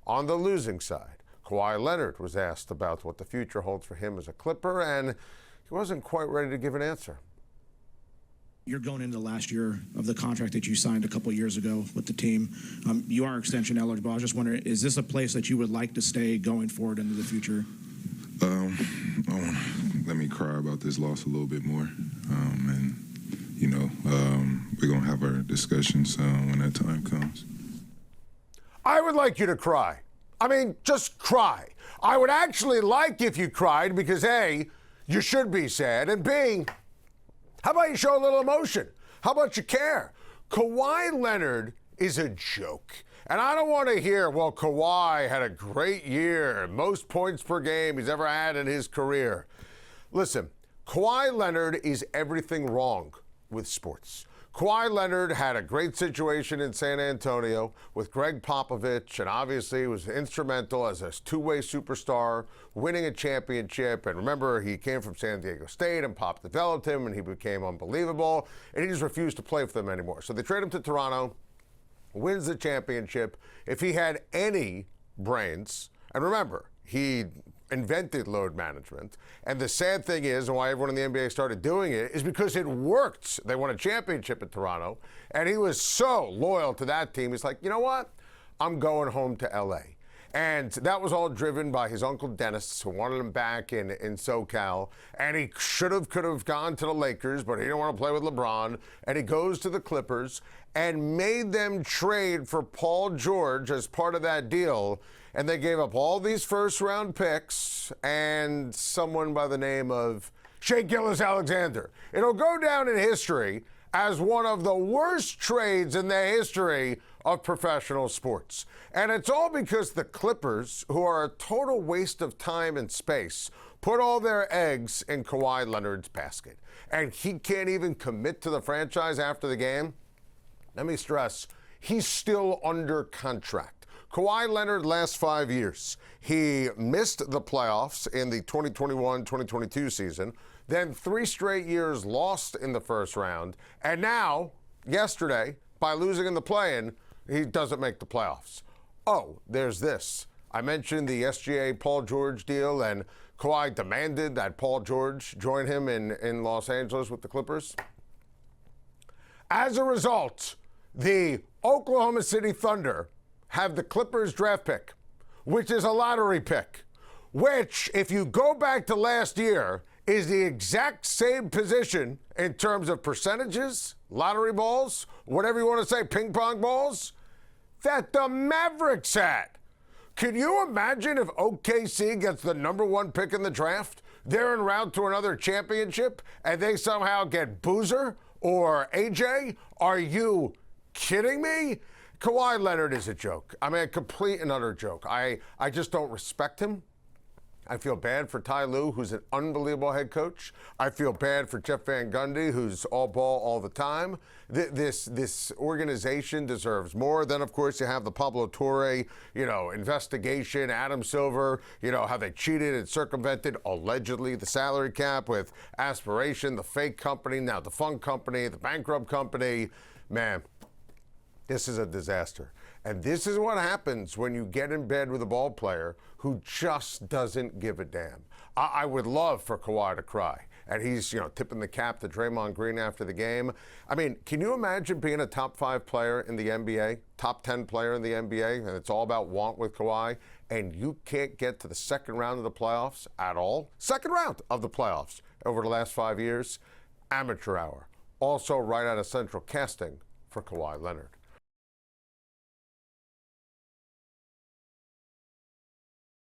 On the losing side, Kawhi Leonard was asked about what the future holds for him as a Clipper, and he wasn't quite ready to give an answer. You're going into the last year of the contract that you signed a couple of years ago with the team. You are extension eligible. I was just wondering, is this a place that you would like to stay going forward into the future? Let me cry about this loss a little bit more. We're going to have our discussions when that time comes. I would like you to cry. I mean, just cry. I would actually like if you cried because A, you should be sad, and B, how about you show a little emotion? How about you care? Kawhi Leonard is a joke. And I don't want to hear, well, Kawhi had a great year, most points per game he's ever had in his career. Listen, Kawhi Leonard is everything wrong with sports. Kawhi Leonard had a great situation in San Antonio with Greg Popovich, and obviously was instrumental as a two-way superstar, winning a championship. And remember, he came from San Diego State, and Pop developed him, and he became unbelievable, and he just refused to play for them anymore. So they trade him to Toronto, wins the championship. If he had any brains, and remember, he invented load management. And the sad thing is, and why everyone in the NBA started doing it, is because it worked. They won a championship in Toronto, and he was so loyal to that team. He's like, you know what? I'm going home to LA. And that was all driven by his uncle Dennis, who wanted him back in SoCal. And he could have gone to the Lakers, but he didn't want to play with LeBron. And he goes to the Clippers and made them trade for Paul George as part of that deal. And they gave up all these first-round picks and someone by the name of Shai Gilgeous-Alexander. It'll go down in history as one of the worst trades in the history of professional sports. And it's all because the Clippers, who are a total waste of time and space, put all their eggs in Kawhi Leonard's basket. And he can't even commit to the franchise after the game. Let me stress, he's still under contract. Kawhi Leonard last 5 years. He missed the playoffs in the 2021-2022 season, then 3 straight years lost in the first round, and now, yesterday, by losing in the play-in, he doesn't make the playoffs. Oh, there's this. I mentioned the SGA Paul George deal, and Kawhi demanded that Paul George join him in Los Angeles with the Clippers. As a result, the Oklahoma City Thunder have the Clippers draft pick, which is a lottery pick, which, if you go back to last year, is the exact same position in terms of percentages, lottery balls, whatever you want to say, ping pong balls, that the Mavericks had. Can you imagine if OKC gets the #1 pick in the draft? They're en route to another championship, and they somehow get Boozer or AJ? Are you kidding me? Kawhi Leonard is a joke. I mean, a complete and utter joke. I just don't respect him. I feel bad for Ty Lue, who's an unbelievable head coach. I feel bad for Jeff Van Gundy, who's all ball all the time. This organization deserves more. Then, of course, you have the Pablo Torre, investigation, Adam Silver, how they cheated and circumvented, allegedly, the salary cap with Aspiration, the fake company, now the fun company, the bankrupt company. Man, this is a disaster. And this is what happens when you get in bed with a ball player who just doesn't give a damn. I would love for Kawhi to cry. And he's, tipping the cap to Draymond Green after the game. I mean, can you imagine being a top 5 player in the NBA, top 10 player in the NBA, and it's all about want with Kawhi, and you can't get to the second round of the playoffs at all? Second round of the playoffs over the last 5 years. Amateur hour. Also right out of central casting for Kawhi Leonard.